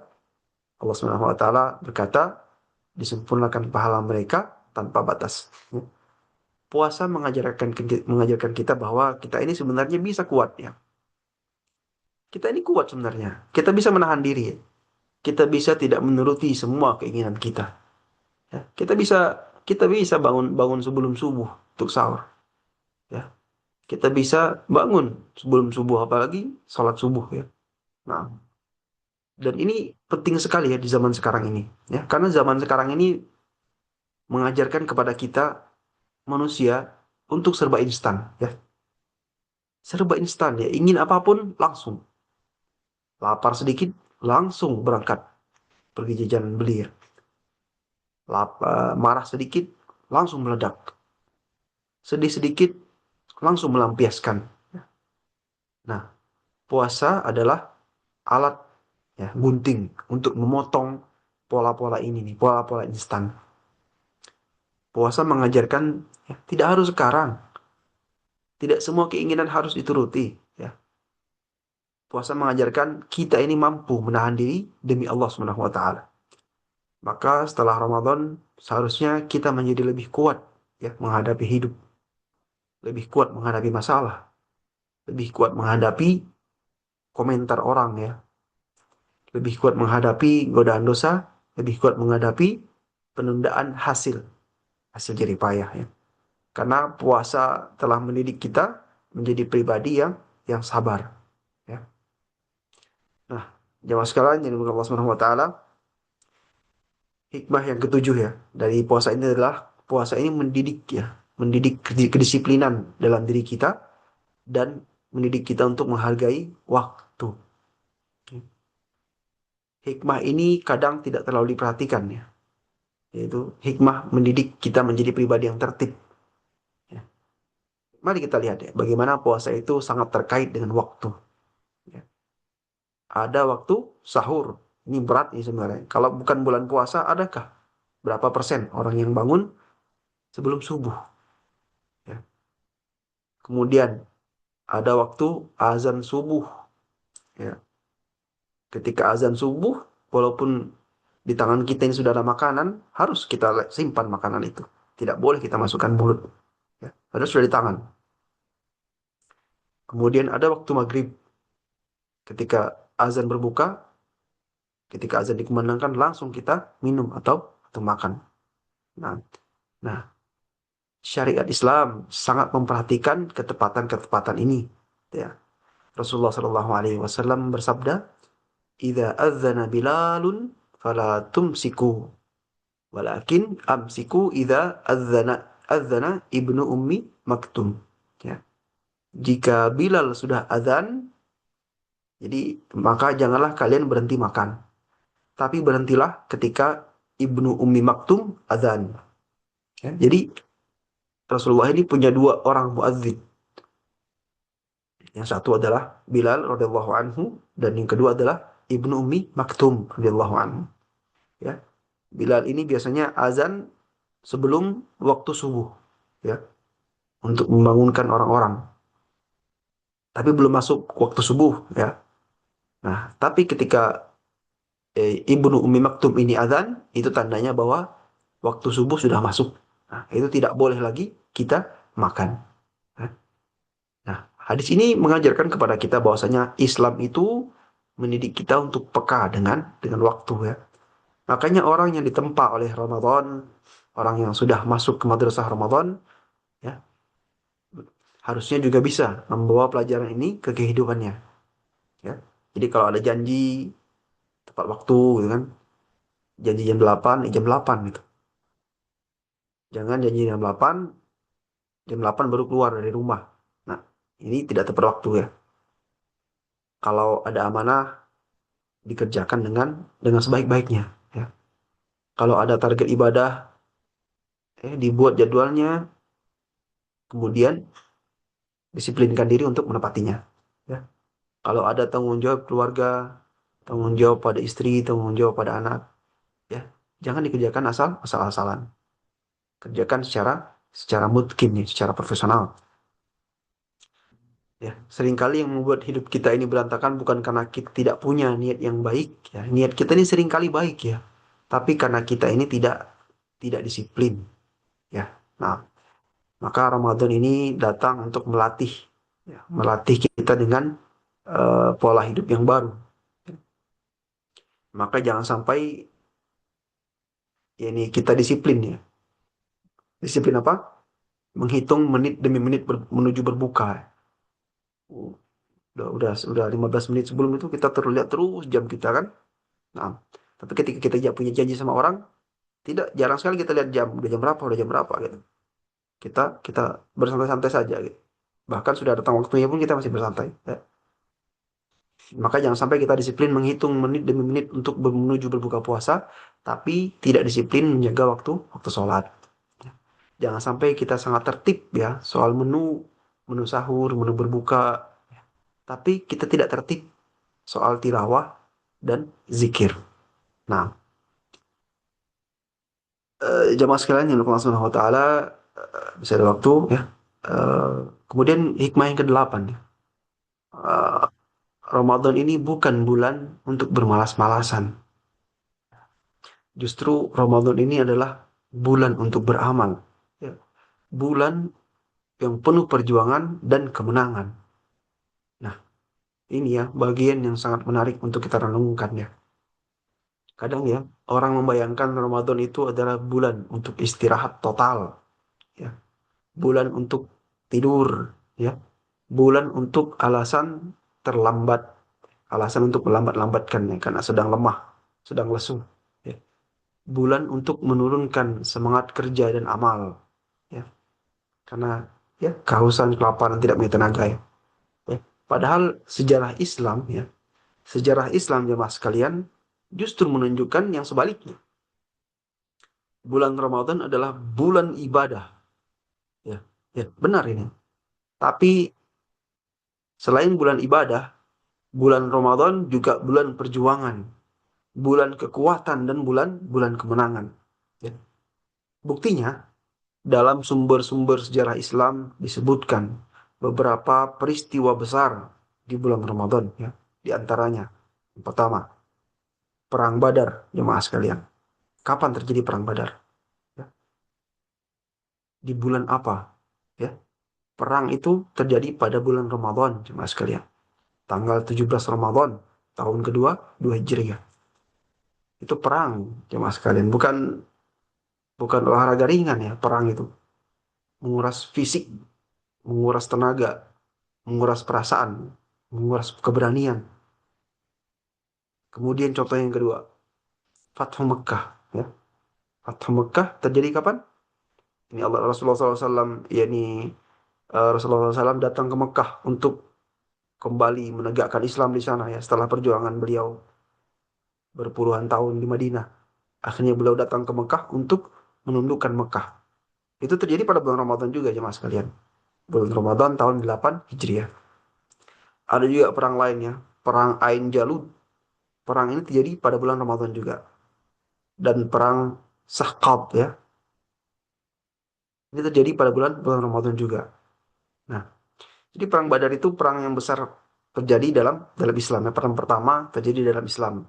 Allah Subhanahu wa taala berkata, disempurnakan pahala mereka tanpa batas. Ya. Puasa mengajarkan kita bahwa kita ini sebenarnya bisa kuat ya. Kita ini kuat sebenarnya. Kita bisa menahan diri ya. Kita bisa tidak menuruti semua keinginan kita. Ya. Kita bisa bangun bangun sebelum subuh untuk sahur. Ya. Kita bisa bangun sebelum subuh apalagi sholat subuh ya. Nah, dan ini penting sekali ya di zaman sekarang ini ya. Karena zaman sekarang ini mengajarkan kepada kita manusia untuk serba instan ya. Serba instan ya. Ingin apapun langsung. Lapar sedikit langsung berangkat pergi jajan beli ya. Marah sedikit langsung meledak. Sedih sedikit langsung melampiaskan. Nah, puasa adalah alat ya gunting untuk memotong pola-pola ini nih, pola-pola instan. Puasa mengajarkan ya, tidak harus sekarang, tidak semua keinginan harus dituruti. Ya. Puasa mengajarkan kita ini mampu menahan diri demi Allah Subhanahu Wa Taala. Maka setelah Ramadan seharusnya kita menjadi lebih kuat ya menghadapi hidup, lebih kuat menghadapi masalah, lebih kuat menghadapi komentar orang ya, lebih kuat menghadapi godaan dosa, lebih kuat menghadapi penundaan hasil jerih payah ya. Karena puasa telah mendidik kita menjadi pribadi yang sabar ya. Nah, jamaah sekalian yang dimuliakan Allah Subhanahu wa taala, hikmah yang ketujuh ya dari puasa ini adalah puasa ini mendidik ya, mendidik kedisiplinan dalam diri kita dan mendidik kita untuk menghargai waktu. Hikmah ini kadang tidak terlalu diperhatikan ya, yaitu hikmah mendidik kita menjadi pribadi yang tertib. Ya. Mari kita lihat ya, bagaimana puasa itu sangat terkait dengan waktu. Ya. Ada waktu sahur. Ini berat nih sebenarnya. Kalau bukan bulan puasa, adakah berapa persen orang yang bangun sebelum subuh? Ya. Kemudian ada waktu azan subuh. Ya. Ketika azan subuh, walaupun di tangan kita ini sudah ada makanan, harus kita simpan makanan itu. Tidak boleh kita masukkan mulut. Ya. Padahal sudah di tangan. Kemudian ada waktu maghrib. Ketika azan berbuka, ketika azan dikumandangkan, langsung kita minum atau makan. Nah, nah, syariat Islam sangat memperhatikan ketepatan-ketepatan ini. Ya. Rasulullah Shallallahu Alaihi Wasallam bersabda, "Idza adzana Bilalun, fala tumsiku, walakin amsiku idza adzana ibnu ummi maktum." Ya. Jika Bilal sudah adzan, jadi maka janganlah kalian berhenti makan, tapi berhentilah ketika ibnu ummi maktum adzan. Ya. Jadi Rasulullah ini punya dua orang muadzin. Yang satu adalah Bilal radhiyallahu anhu dan yang kedua adalah Ibnu Ummi Maktum radhiyallahu anhu. Ya. Bilal ini biasanya azan sebelum waktu subuh ya untuk membangunkan orang-orang. Tapi belum masuk waktu subuh ya. Nah, tapi ketika Ibnu Ummi Maktum ini azan, itu tandanya bahwa waktu subuh sudah masuk. Nah, itu tidak boleh lagi kita makan. Ya. Nah, hadis ini mengajarkan kepada kita bahwasanya Islam itu mendidik kita untuk peka dengan waktu ya. Makanya orang yang ditempa oleh Ramadan, orang yang sudah masuk ke madrasah Ramadan, ya, harusnya juga bisa membawa pelajaran ini ke kehidupannya, ya. Jadi kalau ada janji tepat waktu gitu kan, janji jam 8, jam 8 gitu. Jangan janji jam 8 baru keluar dari rumah. Nah, ini tidak tepat waktu ya. Kalau ada amanah dikerjakan dengan sebaik-baiknya, ya. Kalau ada target ibadah, dibuat jadwalnya, kemudian disiplinkan diri untuk menepatinya. Ya. Kalau ada tanggung jawab keluarga, tanggung jawab pada istri, tanggung jawab pada anak, ya jangan dikerjakan asal-asalan. Kerjakan secara mungkin, ya, secara profesional. Ya, seringkali yang membuat hidup kita ini berantakan bukan karena kita tidak punya niat yang baik, ya. Niat kita ini seringkali baik ya, tapi karena kita ini tidak disiplin, ya. Nah, maka Ramadan ini datang untuk melatih, ya, melatih kita dengan pola hidup yang baru. Maka jangan sampai ya ini kita disiplin ya. Disiplin apa? Menghitung menit demi menit menuju berbuka. Uh, udah 15 menit sebelum itu kita terlihat terus jam kita kan. Nah, tapi ketika kita punya janji sama orang, tidak jarang sekali kita lihat jam, udah jam berapa gitu. Kita bersantai-santai saja gitu. Bahkan sudah datang waktunya pun kita masih bersantai. Ya. Maka jangan sampai kita disiplin menghitung menit demi menit untuk menuju berbuka puasa, tapi tidak disiplin menjaga waktu waktu sholat. Jangan sampai kita sangat tertib ya soal menu sahur, menu berbuka, tapi kita tidak tertib soal tilawah dan zikir. Nah, jamaah sekalian yang Allah Subhanahu wa taala, bisa ada waktu ya. Eh, Kemudian hikmah yang kedelapan ya. Eh, Ramadan ini bukan bulan untuk bermalas-malasan. Justru Ramadan ini adalah bulan untuk beramal. Ya. Bulan yang penuh perjuangan dan kemenangan. Nah, ini ya bagian yang sangat menarik untuk kita renungkan ya. Kadang ya, orang membayangkan Ramadan itu adalah bulan untuk istirahat total, ya. Bulan untuk tidur, ya. Bulan untuk terlambat, alasan untuk melambat-lambatkan ya, karena sedang lemah, sedang lesu, ya. Bulan untuk menurunkan semangat kerja dan amal, ya. Karena ya kehausan, kelaparan, tidak punya tenaga, ya. Ya. Padahal sejarah Islam, ya, sejarah Islam jemaah sekalian justru menunjukkan yang sebaliknya. Bulan Ramadan adalah bulan ibadah, ya. Ya, benar ini. Tapi selain bulan ibadah, bulan Ramadan juga bulan perjuangan, bulan kekuatan, dan bulan bulan kemenangan. Ya. Buktinya, dalam sumber-sumber sejarah Islam disebutkan beberapa peristiwa besar di bulan Ramadan. Ya. Di antaranya, yang pertama, Perang Badar, jemaah sekalian. Kapan terjadi Perang Badar? Ya. Di bulan apa? Ya. Perang itu terjadi pada bulan Ramadan, jemaah sekalian. Tanggal 17 Ramadan, tahun kedua, 2 Hijriah. Itu perang, jemaah sekalian. Bukan bukan olahraga ringan ya, perang itu. Menguras fisik, menguras tenaga, menguras perasaan, menguras keberanian. Kemudian contoh yang kedua, Fathu Mekah. Ya. Fathu Mekah terjadi kapan? Ini Allah Rasulullah SAW, yakni Rasulullah SAW datang ke Mekah untuk kembali menegakkan Islam di sana ya setelah perjuangan beliau berpuluhan tahun di Madinah. Akhirnya beliau datang ke Mekah untuk menundukkan Mekah. Itu terjadi pada bulan Ramadan juga jemaah sekalian. Bulan Ramadan tahun 8 Hijriah. Ada juga perang lainnya, perang Ain Jalut. Perang ini terjadi pada bulan Ramadan juga. Dan perang Sahqab ya. Ini terjadi pada bulan bulan Ramadan juga. Nah, jadi perang Badar itu perang yang besar terjadi dalam dalam Islam. Ya, perang pertama terjadi dalam Islam.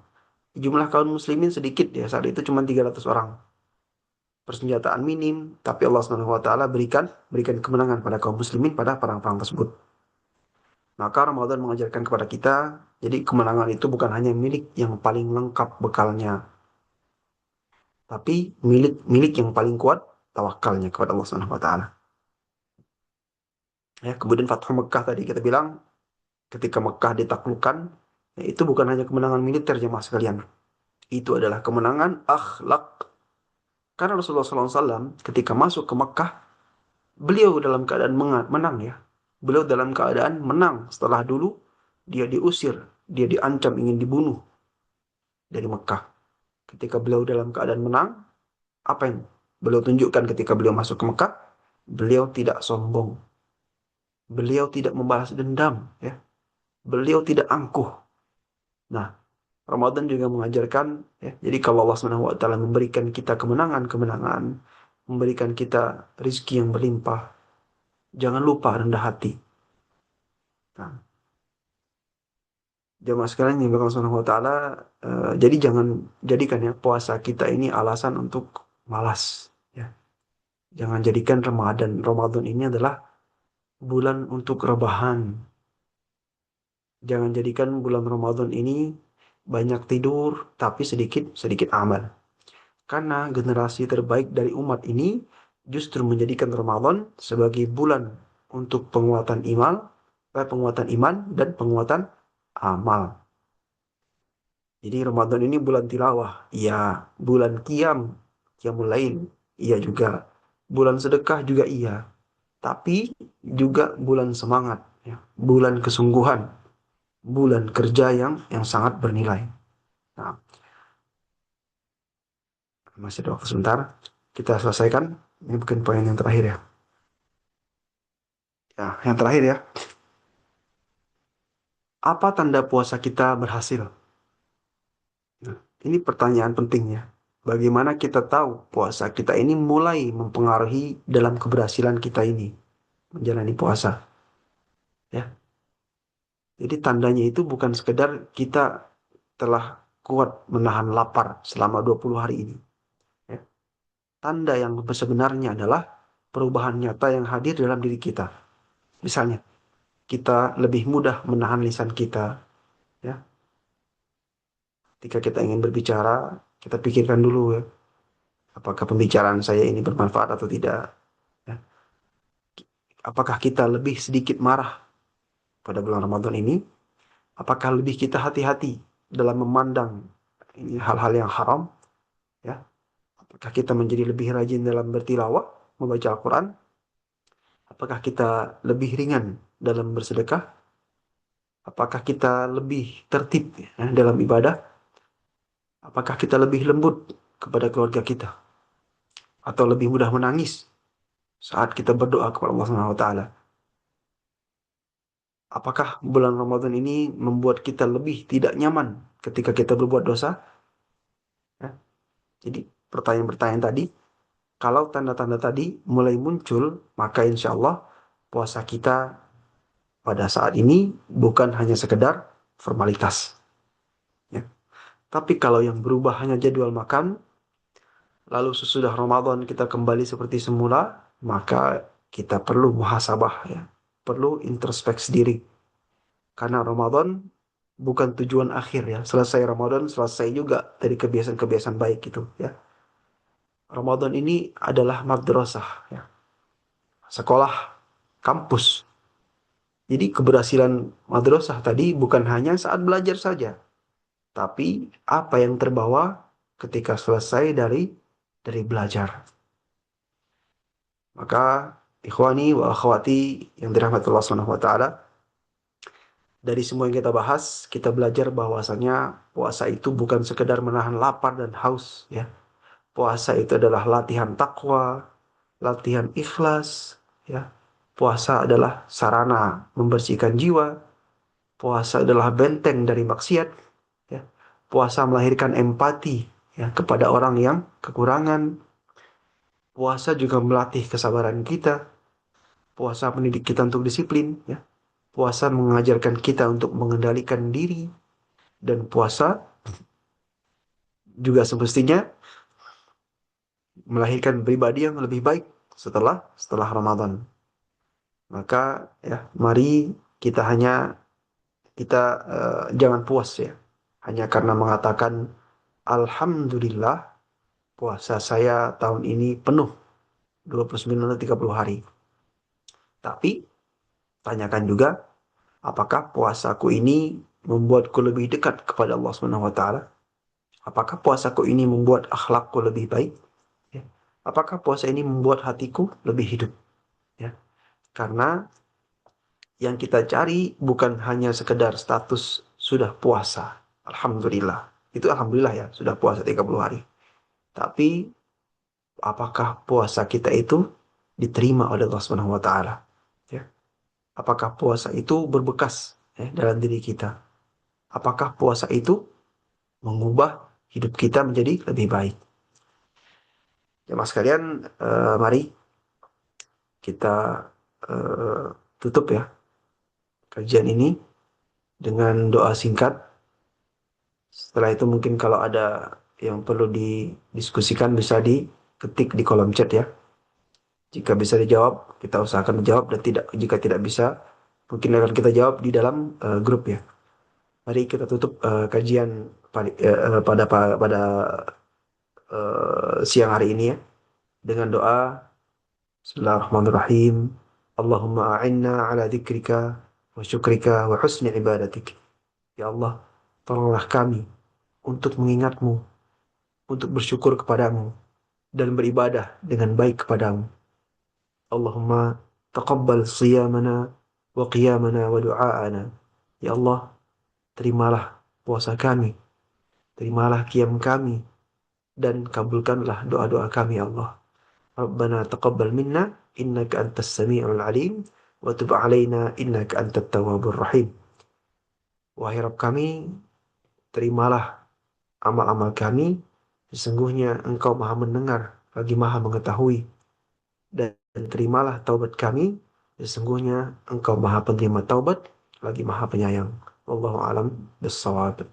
Jumlah kaum muslimin sedikit ya, saat itu cuma 300 orang. Persenjataan minim, tapi Allah Subhanahu wa taala berikan kemenangan pada kaum muslimin pada perang-perang tersebut. Maka Ramadan mengajarkan kepada kita, jadi kemenangan itu bukan hanya milik yang paling lengkap bekalnya, tapi milik milik yang paling kuat tawakalnya kepada Allah Subhanahu wa taala. Ya, kemudian Fathu Mekah tadi kita bilang ketika Mekah ditaklukkan, ya, itu bukan hanya kemenangan militer jemaah sekalian. Itu adalah kemenangan akhlak. Karena Rasulullah SAW ketika masuk ke Mekah, beliau dalam keadaan menang ya. Beliau dalam keadaan menang setelah dulu dia diusir, dia diancam ingin dibunuh dari Mekah. Ketika beliau dalam keadaan menang, apa yang beliau tunjukkan ketika beliau masuk ke Mekah? Beliau tidak sombong. Beliau tidak membalas dendam, ya. Beliau tidak angkuh. Nah, Ramadan juga mengajarkan, ya. Jadi kalau Allah Subhanahu wa taala memberikan kita kemenangan-kemenangan, memberikan kita rizki yang berlimpah, jangan lupa rendah hati. Nah, jamaah sekalian yang Allah Subhanahu wa taala, jadi jangan jadikan ya puasa kita ini alasan untuk malas, ya. Jangan jadikan Ramadan Ramadan ini adalah bulan untuk rebahan. Jangan jadikan bulan Ramadan ini banyak tidur tapi sedikit sedikit amal. Karena generasi terbaik dari umat ini justru menjadikan Ramadan sebagai bulan untuk penguatan iman dan penguatan amal. Jadi Ramadan ini bulan tilawah, iya. Bulan qiyamul lail, iya juga. Bulan sedekah juga iya. Tapi juga bulan semangat, ya. Bulan kesungguhan, bulan kerja yang sangat bernilai. Nah, masih ada waktu sebentar. Kita selesaikan. Ini mungkin poin yang terakhir ya. Ya, yang terakhir ya. Apa tanda puasa kita berhasil? Nah, ini pertanyaan pentingnya. Bagaimana kita tahu puasa kita ini mulai mempengaruhi dalam keberhasilan kita ini menjalani puasa? Ya, jadi tandanya itu bukan sekedar kita telah kuat menahan lapar selama 20 hari ini. Ya. Tanda yang sebenarnya adalah perubahan nyata yang hadir dalam diri kita. Misalnya, kita lebih mudah menahan lisan kita, ya. Ketika kita ingin berbicara, kita pikirkan dulu ya, apakah pembicaraan saya ini bermanfaat atau tidak. Ya. Apakah kita lebih sedikit marah pada bulan Ramadan ini? Apakah lebih kita hati-hati dalam memandang ini hal-hal yang haram? Ya. Apakah kita menjadi lebih rajin dalam bertilawah, membaca Al-Quran? Apakah kita lebih ringan dalam bersedekah? Apakah kita lebih tertib ya, dalam ibadah? Apakah kita lebih lembut kepada keluarga kita? Atau lebih mudah menangis saat kita berdoa kepada Allah Subhanahu wa taala? Apakah bulan Ramadan ini membuat kita lebih tidak nyaman ketika kita berbuat dosa? Ya. Jadi pertanyaan-pertanyaan tadi, kalau tanda-tanda tadi mulai muncul, maka insya Allah puasa kita pada saat ini bukan hanya sekedar formalitas. Ya. Tapi kalau yang berubah hanya jadwal makan, lalu sesudah Ramadan kita kembali seperti semula, maka kita perlu muhasabah ya, perlu introspeksi diri. Karena Ramadan bukan tujuan akhir ya. Selesai Ramadan, selesai juga dari kebiasaan-kebiasaan baik itu ya. Ramadan ini adalah madrasah ya, sekolah, kampus. Jadi keberhasilan madrasah tadi bukan hanya saat belajar saja, tapi apa yang terbawa ketika selesai dari belajar. Maka ikhwani wa akhwati yang dirahmati Allah Subhanahu wa taala, dari semua yang kita bahas, kita belajar bahwasanya puasa itu bukan sekedar menahan lapar dan haus ya. Puasa itu adalah latihan takwa, latihan ikhlas ya. Puasa adalah sarana membersihkan jiwa, puasa adalah benteng dari maksiat ya. Puasa melahirkan empati ya kepada orang yang kekurangan. Puasa juga melatih kesabaran kita. Puasa mendidik kita untuk disiplin ya. Puasa mengajarkan kita untuk mengendalikan diri, dan puasa juga semestinya melahirkan pribadi yang lebih baik setelah Ramadan. Maka ya, mari kita hanya kita jangan puas ya, hanya karena mengatakan Alhamdulillah puasa saya tahun ini penuh 29 atau 30 hari. Tapi tanyakan juga, apakah puasaku ini membuatku lebih dekat kepada Allah Subhanahu wa taala? Apakah puasaku ini membuat akhlakku lebih baik? Ya. Apakah puasa ini membuat hatiku lebih hidup? Ya. Karena yang kita cari bukan hanya sekedar status sudah puasa. Alhamdulillah. Itu alhamdulillah ya, sudah puasa 30 hari. Tapi apakah puasa kita itu diterima oleh Allah Subhanahu wa taala? Ya. Apakah puasa itu berbekas ya, dalam diri kita? Apakah puasa itu mengubah hidup kita menjadi lebih baik? Ya, mas kalian, mari kita eh, tutup ya kajian ini dengan doa singkat. Setelah itu mungkin kalau ada yang perlu didiskusikan bisa diketik di kolom chat ya. Jika bisa dijawab, kita usahakan dijawab, dan jika tidak bisa, mungkin akan kita jawab di dalam grup ya. Mari kita tutup kajian pada siang hari ini ya dengan doa Bismillahirrahmanirrahim. Allahumma a'inna ala dzikrika wa syukrika wa husni ibadatik. Ya Allah, tolonglah kami untuk mengingatmu, untuk bersyukur kepadamu, dan beribadah dengan baik kepadamu. Allahumma taqabbal siyamana wa qiyamana wa du'aana. Ya Allah, terimalah puasa kami, terimalah qiyam kami, dan kabulkanlah doa-doa kami ya Allah. Rabbana taqabbal minna innaka antas sami'ul alim wa tub alaina innaka antat tawwabur rahim. Wahai Rabb kami, terimalah amal-amal kami, sesungguhnya Engkau Maha mendengar lagi Maha mengetahui, dan terimalah taubat kami, sesungguhnya Engkau Maha penerima taubat lagi Maha penyayang. Wallahu alam bissawab.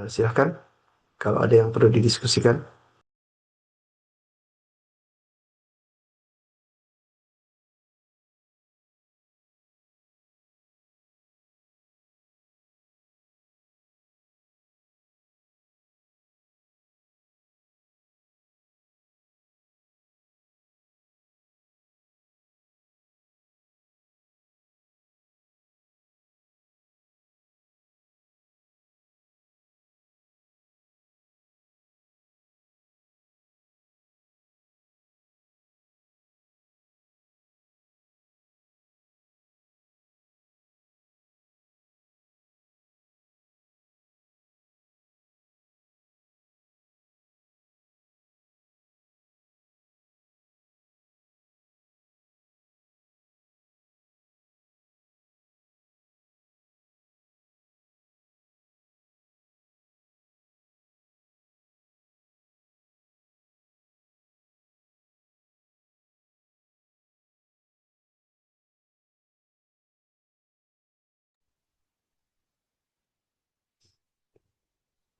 Silahkan kalau ada yang perlu didiskusikan.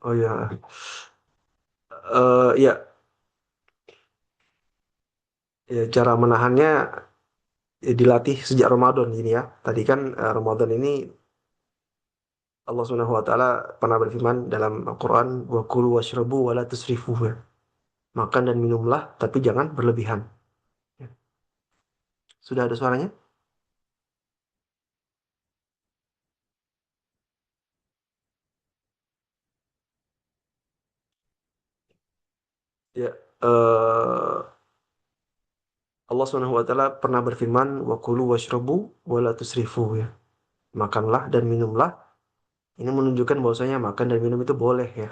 Oh ya, ya, ya cara menahannya ya, dilatih sejak Ramadan ini ya. Tadi kan Ramadan ini Allah Subhanahu wa taala pernah berfirman dalam Al-Qur'an, wa kulu washrabu wa la tusrifu. Ya. Makan dan minumlah tapi jangan berlebihan. Ya. Sudah ada suaranya? Ya. Allah Subhanahu wa taala pernah berfirman, wa kulu washrabu wa la tusrifu ya. Makanlah dan minumlah. Ini menunjukkan bahwasanya makan dan minum itu boleh ya.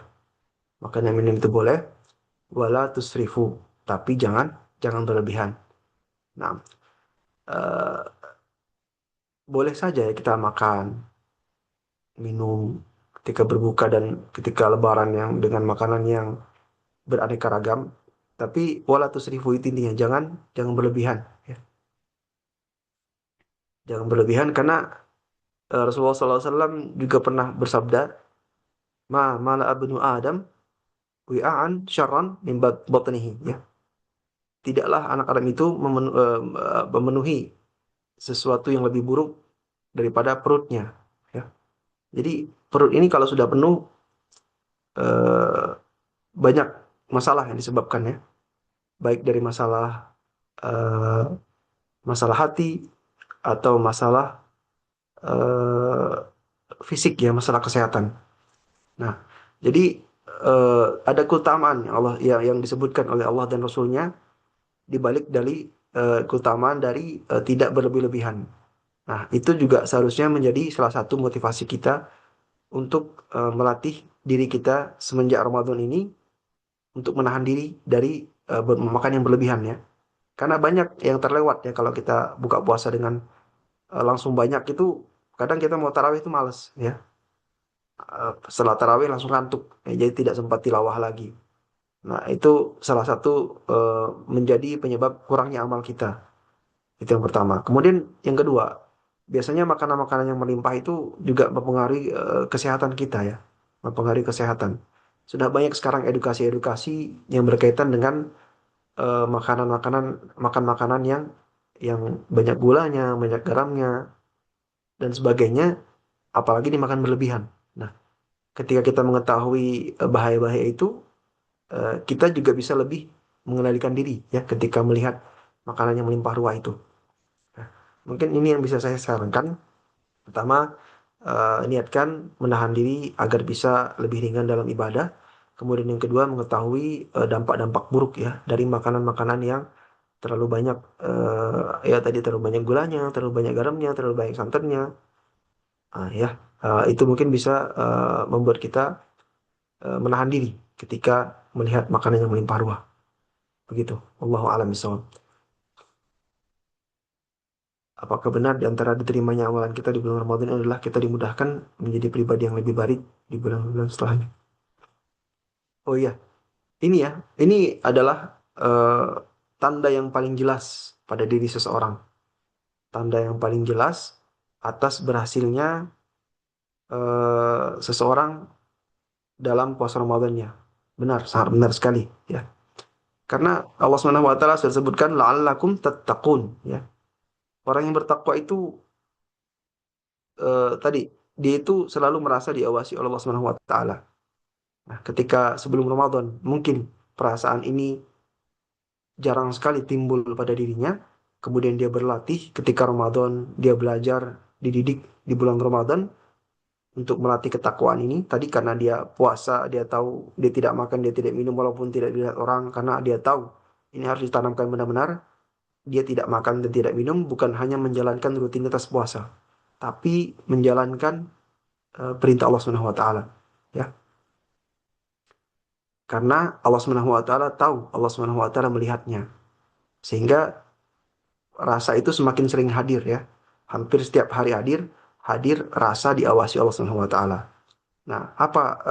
Makan dan minum itu boleh, wala tusrifu, tapi jangan berlebihan. Nah, eh, boleh saja ya kita makan, minum ketika berbuka dan ketika lebaran yang dengan makanan yang beraneka ragam. Tapi wala tusrifu itu intinya jangan berlebihan ya. Jangan berlebihan karena Rasulullah SAW juga pernah bersabda, mala abnu Adam wi'an syarran min batnihi ya. Tidaklah anak Adam itu memenuhi sesuatu yang lebih buruk daripada perutnya ya. Jadi perut ini kalau sudah penuh eh, banyak masalah yang disebabkan ya, baik dari eh, masalah hati atau masalah eh, fisik ya, masalah kesehatan. Nah, jadi ada keutamaan yang yang disebutkan oleh Allah dan Rasulnya di balik dari keutamaan dari tidak berlebih-lebihan. Nah, itu juga seharusnya menjadi salah satu motivasi kita untuk melatih diri kita semenjak Ramadan ini untuk menahan diri dari makan yang berlebihan ya. Karena banyak yang terlewat ya kalau kita buka puasa dengan langsung banyak itu, kadang kita mau tarawih itu males ya. Setelah tarawih langsung ngantuk, ya, jadi tidak sempat tilawah lagi. Nah, itu salah satu menjadi penyebab kurangnya amal kita. Itu yang pertama. Kemudian yang kedua, biasanya makanan-makanan yang melimpah itu juga mempengaruhi kesehatan kita ya. Mempengaruhi kesehatan. Sudah banyak sekarang edukasi-edukasi yang berkaitan dengan makanan-makanan, makan makanan yang banyak gulanya, banyak garamnya dan sebagainya, apalagi dimakan berlebihan. Nah, ketika kita mengetahui bahaya-bahaya itu, kita juga bisa lebih mengendalikan diri ya ketika melihat makanan yang melimpah ruah itu. Nah, mungkin ini yang bisa saya sarankan. Pertama, niatkan menahan diri agar bisa lebih ringan dalam ibadah. Kemudian yang kedua, mengetahui dampak-dampak buruk ya dari makanan-makanan yang terlalu banyak ya tadi terlalu banyak gulanya, terlalu banyak garamnya, terlalu banyak santannya. Ya, itu mungkin bisa membuat kita menahan diri ketika melihat makanan yang melimpah ruah. Begitu. Wallahu a'lam bishawab. Apakah benar di antara diterimanya amalan kita di bulan Ramadan adalah kita dimudahkan menjadi pribadi yang lebih baik di bulan-bulan setelahnya? Oh iya, ini ya, ini adalah eh, tanda yang paling jelas pada diri seseorang. Tanda yang paling jelas atas berhasilnya seseorang dalam puasa Ramadannya. Benar, sangat benar sekali ya. Karena Allah Subhanahu wa taala sudah sebutkan la'allakum tattaqun ya. Orang yang bertakwa itu tadi dia itu selalu merasa diawasi oleh Allah Subhanahu wa taala. Nah, ketika sebelum Ramadan mungkin perasaan ini jarang sekali timbul pada dirinya, kemudian dia berlatih ketika Ramadan, dia belajar, dididik di bulan Ramadan untuk melatih ketakwaan ini. Tadi karena dia puasa, dia tahu dia tidak makan, dia tidak minum walaupun tidak dilihat orang karena dia tahu ini harus ditanamkan benar-benar. Dia tidak makan dan tidak minum bukan hanya menjalankan rutinitas puasa, tapi menjalankan perintah Allah Subhanahu wa taala. Ya, karena Allah Subhanahu wa taala tahu, Allah Subhanahu wa taala melihatnya. Sehingga rasa itu semakin sering hadir ya. Hampir setiap hari hadir rasa diawasi Allah Subhanahu wa taala. Nah, apa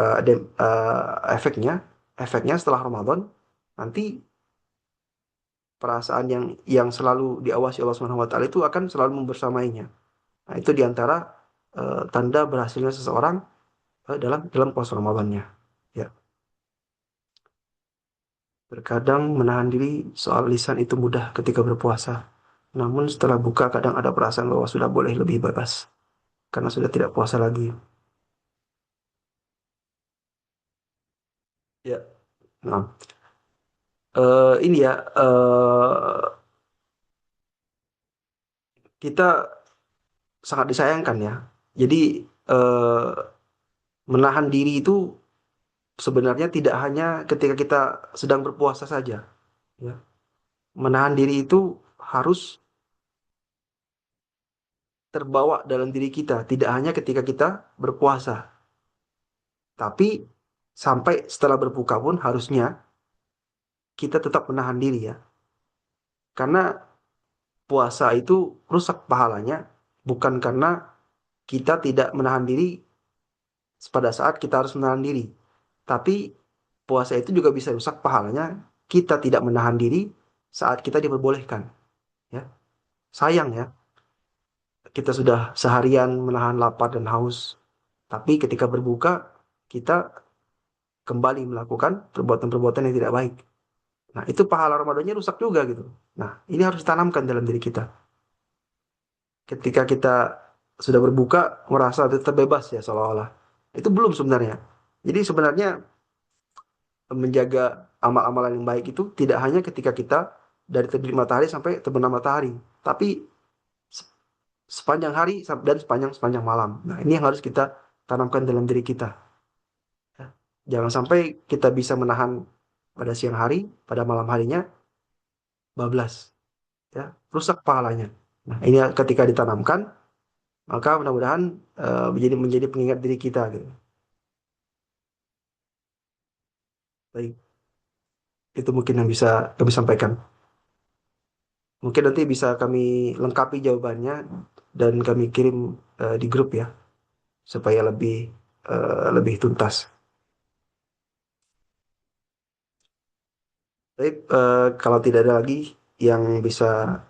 efeknya? Efeknya setelah Ramadan nanti perasaan yang selalu diawasi Allah Subhanahu wa taala itu akan selalu membersamainya. Nah, itu diantara tanda berhasilnya seseorang dalam puasa Ramadannya. Ya, terkadang menahan diri soal lisan itu mudah ketika berpuasa. Namun setelah buka kadang ada perasaan bahwa sudah boleh lebih bebas karena sudah tidak puasa lagi. Ya. Nah, ini ya, kita sangat disayangkan ya. Jadi eh, menahan diri itu sebenarnya tidak hanya ketika kita sedang berpuasa saja, ya. Menahan diri itu harus terbawa dalam diri kita, tidak hanya ketika kita berpuasa, tapi sampai setelah berbuka pun harusnya kita tetap menahan diri ya. Karena puasa itu rusak pahalanya bukan karena kita tidak menahan diri pada saat kita harus menahan diri. Tapi puasa itu juga bisa rusak pahalanya kita tidak menahan diri saat kita diperbolehkan, ya. Sayang ya, kita sudah seharian menahan lapar dan haus, tapi ketika berbuka kita kembali melakukan perbuatan-perbuatan yang tidak baik. Nah, itu pahala Ramadannya rusak juga gitu. Nah, ini harus ditanamkan dalam diri kita. Ketika kita sudah berbuka merasa tetap bebas ya seolah-olah. Itu belum sebenarnya. Jadi sebenarnya menjaga amal-amalan yang baik itu tidak hanya ketika kita dari terbit matahari sampai terbenam matahari, tapi sepanjang hari dan sepanjang sepanjang malam. Nah, ini yang harus kita tanamkan dalam diri kita. Ya. Jangan sampai kita bisa menahan pada siang hari, pada malam harinya bablas, ya, rusak pahalanya. Nah, ini ketika ditanamkan, maka mudah-mudahan menjadi menjadi pengingat diri kita gitu. Baik, itu mungkin yang bisa kami sampaikan. Mungkin nanti bisa kami lengkapi jawabannya dan kami kirim di grup ya, supaya lebih tuntas. Baik, kalau tidak ada lagi yang bisa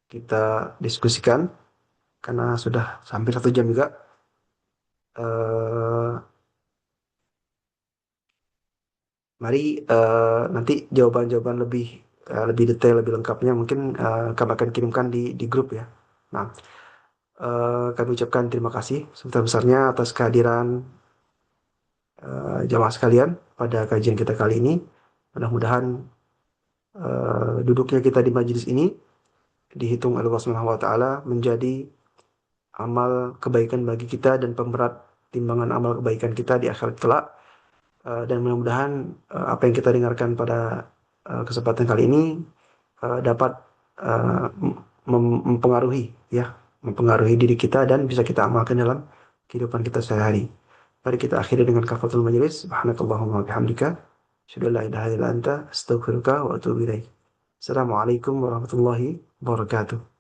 kita diskusikan, karena sudah hampir 1 jam juga. eh, Mari nanti jawaban-jawaban lebih detail, lebih lengkapnya mungkin kami akan kirimkan di grup ya. Nah, kami ucapkan terima kasih sebesar-besarnya atas kehadiran jamaah sekalian pada kajian kita kali ini. Mudah-mudahan duduknya kita di majelis ini dihitung oleh Allah Subhanahu wa taala menjadi amal kebaikan bagi kita dan pemberat timbangan amal kebaikan kita di akhirat kelak. Dan mudah-mudahan apa yang kita dengarkan pada kesempatan kali ini dapat eh, mempengaruhi ya, mempengaruhi diri kita dan bisa kita amalkan dalam kehidupan kita sehari-hari. Mari kita akhiri dengan kafaratul majelis. Subhanakallahumma wa bihamdika, asyhadu an la ilaha illa anta, astaghfiruka wa atubu ilaik. Assalamualaikum warahmatullahi wabarakatuh.